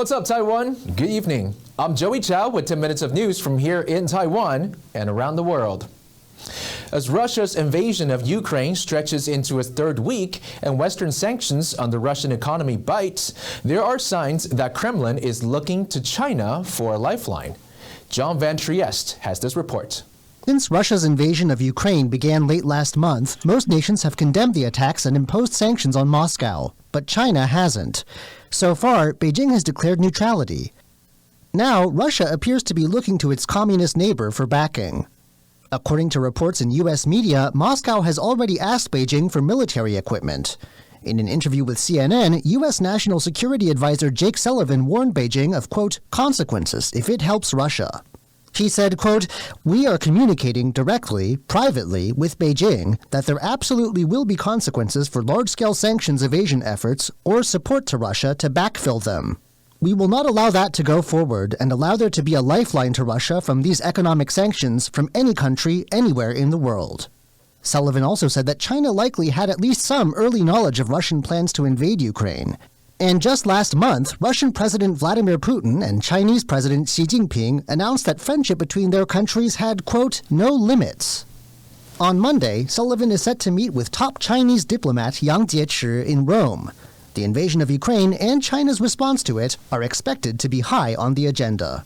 What's up, Taiwan? Good evening. I'm Joey Chou with 10 minutes of news from here in Taiwan and around the world. As Russia's invasion of Ukraine stretches into its third week and Western sanctions on the Russian economy bite, there are signs that Kremlin is looking to China for a lifeline. John Van Trieste has this report. Since Russia's invasion of Ukraine began late last month, most nations have condemned the attacks and imposed sanctions on Moscow, but China hasn't. So far, Beijing has declared neutrality. Now, Russia appears to be looking to its communist neighbor for backing. According to reports in U.S. media, Moscow has already asked Beijing for military equipment. In an interview with CNN, U.S. National Security Advisor Jake Sullivan warned Beijing of, quote, consequences if it helps Russia. He said, quote, we are communicating directly, privately, with Beijing that there absolutely will be consequences for large-scale sanctions evasion efforts or support to Russia to backfill them. We will not allow that to go forward and allow there to be a lifeline to Russia from these economic sanctions from any country, anywhere in the world. Sullivan also said that China likely had at least some early knowledge of Russian plans to invade Ukraine. And just last month, Russian President Vladimir Putin and Chinese President Xi Jinping announced that friendship between their countries had, quote, no limits. On Monday, Sullivan is set to meet with top Chinese diplomat Yang Jiechi in Rome. The invasion of Ukraine and China's response to it are expected to be high on the agenda.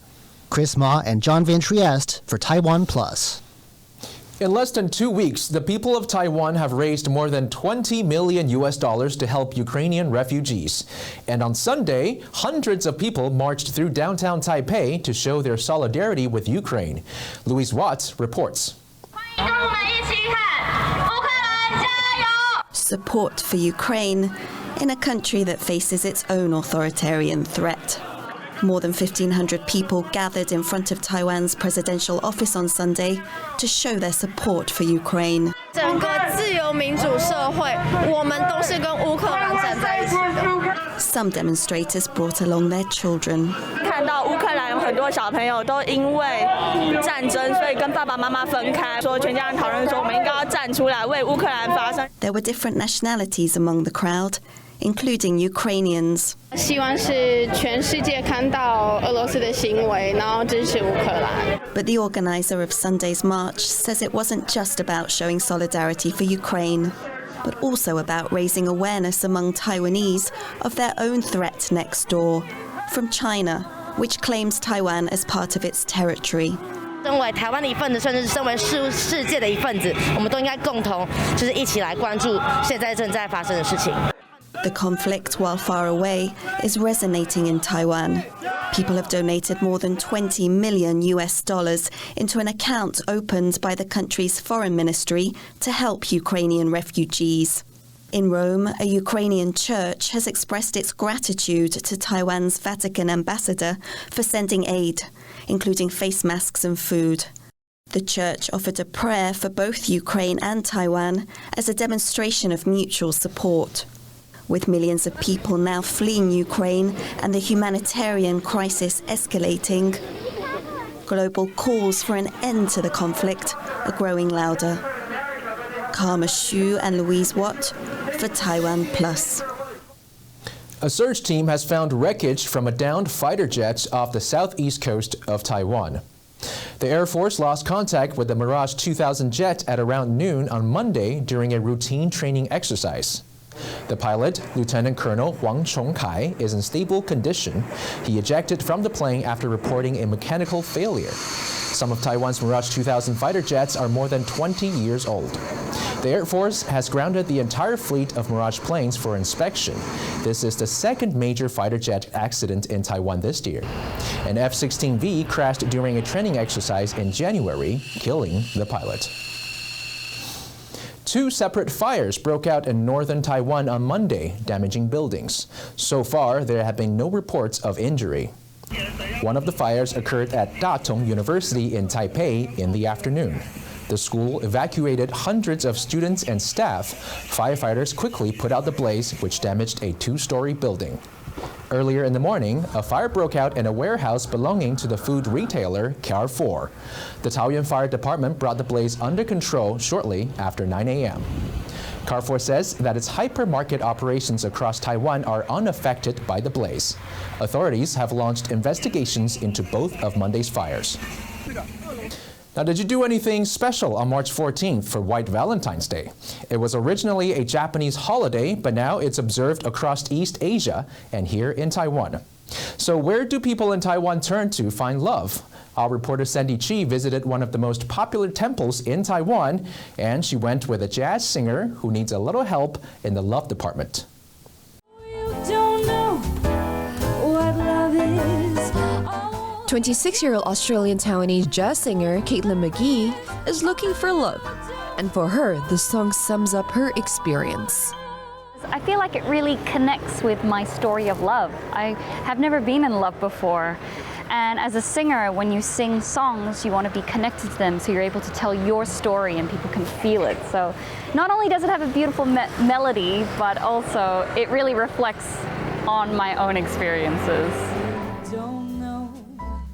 Chris Ma and John Van Trieste for TaiwanPlus. In less than 2 weeks, the people of Taiwan have raised more than $20 million to help Ukrainian refugees. And on Sunday, hundreds of people marched through downtown Taipei to show their solidarity with Ukraine. Louise Watts reports. Support for Ukraine in a country that faces its own authoritarian threat. More than 1,500 people gathered in front of Taiwan's presidential office on Sunday to show their support for Ukraine. Some demonstrators brought along their children. There were different nationalities among the crowd, including Ukrainians. But the organizer of Sunday's march says it wasn't just about showing solidarity for Ukraine, but also about raising awareness among Taiwanese of their own threat next door, from China, which claims Taiwan as part of its territory. The conflict, while far away, is resonating in Taiwan. People have donated more than $20 million into an account opened by the country's foreign ministry to help Ukrainian refugees. In Rome, a Ukrainian church has expressed its gratitude to Taiwan's Vatican ambassador for sending aid, including face masks and food. The church offered a prayer for both Ukraine and Taiwan as a demonstration of mutual support. With millions of people now fleeing Ukraine and the humanitarian crisis escalating, global calls for an end to the conflict are growing louder. Karma Xu and Louise Watt for TaiwanPlus. A search team has found wreckage from a downed fighter jet off the southeast coast of Taiwan. The Air Force lost contact with the Mirage 2000 jet at around noon on Monday during a routine training exercise. The pilot, Lieutenant Colonel Huang Chongkai, is in stable condition. He ejected from the plane after reporting a mechanical failure. Some of Taiwan's Mirage 2000 fighter jets are more than 20 years old. The Air Force has grounded the entire fleet of Mirage planes for inspection. This is the second major fighter jet accident in Taiwan this year. An F-16V crashed during a training exercise in January, killing the pilot. 2 separate fires broke out in northern Taiwan on Monday, damaging buildings. So far, there have been no reports of injury. One of the fires occurred at Datong University in Taipei in the afternoon. The school evacuated hundreds of students and staff. Firefighters quickly put out the blaze, which damaged a 2-story building. Earlier in the morning, a fire broke out in a warehouse belonging to the food retailer Carrefour. The Taoyuan Fire Department brought the blaze under control shortly after 9 a.m. Carrefour says that its hypermarket operations across Taiwan are unaffected by the blaze. Authorities have launched investigations into both of Monday's fires. Now, did you do anything special on March 14th for White Valentine's Day? It was originally a Japanese holiday, but now it's observed across East Asia and here in Taiwan. So where do people in Taiwan turn to find love? Our reporter Sandy Chi visited one of the most popular temples in Taiwan, and she went with a jazz singer who needs a little help in the love department. 26-year-old Australian Taiwanese jazz singer Caitlyn Mcgee is looking for love. And for her, the song sums up her experience. I feel like it really connects with my story of love. I have never been in love before. And as a singer, when you sing songs, you want to be connected to them so you're able to tell your story and people can feel it. So not only does it have a beautiful melody, but also it really reflects on my own experiences.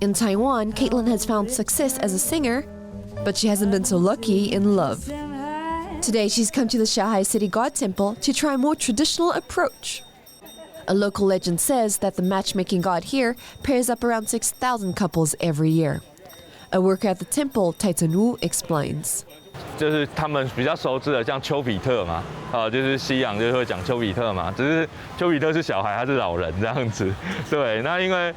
In Taiwan, Caitlyn has found success as a singer, but she hasn't been so lucky in love. Today, she's come to the Xia-Hai City God Temple to try a more traditional approach. A local legend says that the matchmaking god here pairs up around 6,000 couples every year. A worker at the temple, Taiwanese, explains. 就是他们比较熟知的，像丘比特嘛，就是西洋就会讲丘比特嘛，只是丘比特是小孩，他是老人这样子。对，那因为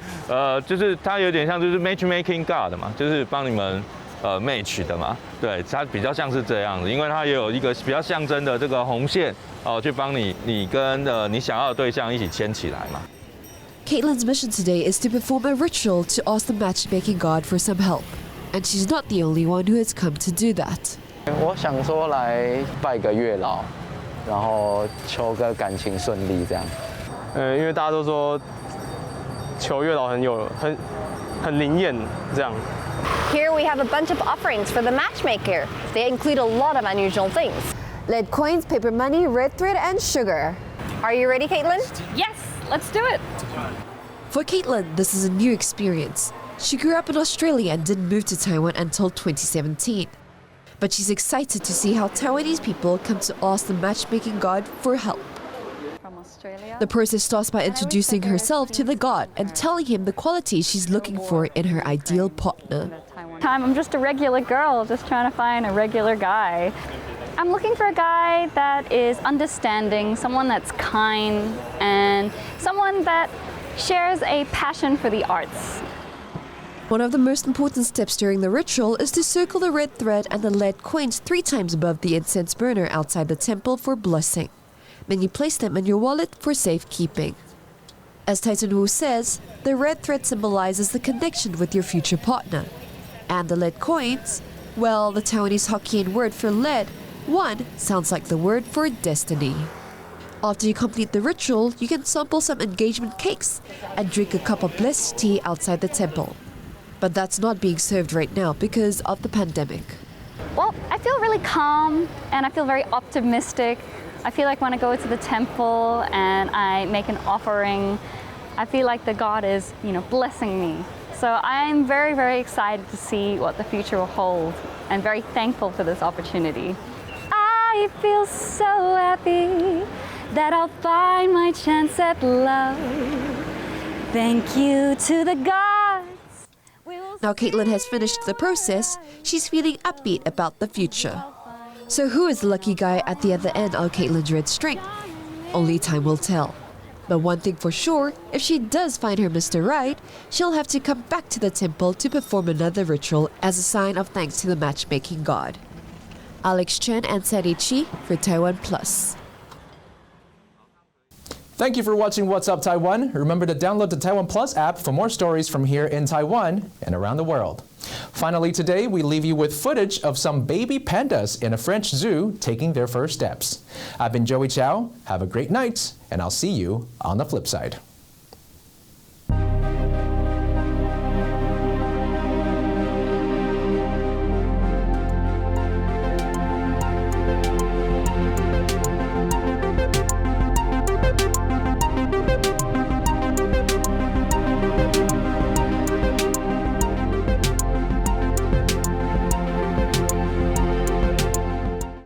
就是他有点像就是 matchmaking god 嘛，就是帮你们match 的嘛。对，它比较像是这样子，因为它也有一个比较象征的这个红线去帮你跟你想要的对象一起牵起来嘛。Caitlyn's mission today is to perform a ritual to ask the matchmaking god for some help, and she's not the only one who has come to do that. 我想说来拜个月老，然后求个感情顺利这样。因为大家都说求月老很灵验这样。Here we have a bunch of offerings for the matchmaker. They include a lot of unusual things. Lead coins, paper money, red thread, and sugar. Are you ready, Caitlyn? Yes, let's do it. For Caitlyn, this is a new experience. She grew up in Australia and didn't move to Taiwan until 2017. But she's excited to see how Taiwanese people come to ask the matchmaking god for help. From Australia. The process starts by introducing herself to the god and telling him the qualities she's looking for in her ideal partner. I'm just a regular girl, just trying to find a regular guy. I'm looking for a guy that is understanding, someone that's kind, and someone that shares a passion for the arts. One of the most important steps during the ritual is to circle the red thread and the lead coins 3 times above the incense burner outside the temple for blessing. Then you place them in your wallet for safekeeping. As Taiwanese says, the red thread symbolizes the connection with your future partner. And the lead coins, well, the Taiwanese Hokkien word for lead, 1 sounds like the word for destiny. After you complete the ritual, you can sample some engagement cakes and drink a cup of blessed tea outside the temple. But that's not being served right now because of the pandemic. Well, I feel really calm and I feel very optimistic. I feel like when I go to the temple and I make an offering, I feel like the God is, blessing me. So I'm very, very excited to see what the future will hold and very thankful for this opportunity. I feel so happy that I'll find my chance at love. Thank you to the gods. Now Caitlyn has finished the process, she's feeling upbeat about the future. So who is the lucky guy at the other end of Caitlyn's red string? Only time will tell. But one thing for sure, if she does find her Mr. Right, she'll have to come back to the temple to perform another ritual as a sign of thanks to the matchmaking god. Alex Chen and Sandy Chi for TaiwanPlus. Thank you for watching What's Up Taiwan. Remember to download the TaiwanPlus app for more stories from here in Taiwan and around the world. Finally today, we leave you with footage of some baby pandas in a French zoo taking their first steps. I've been Joey Chou. Have a great night, and I'll see you on the flip side.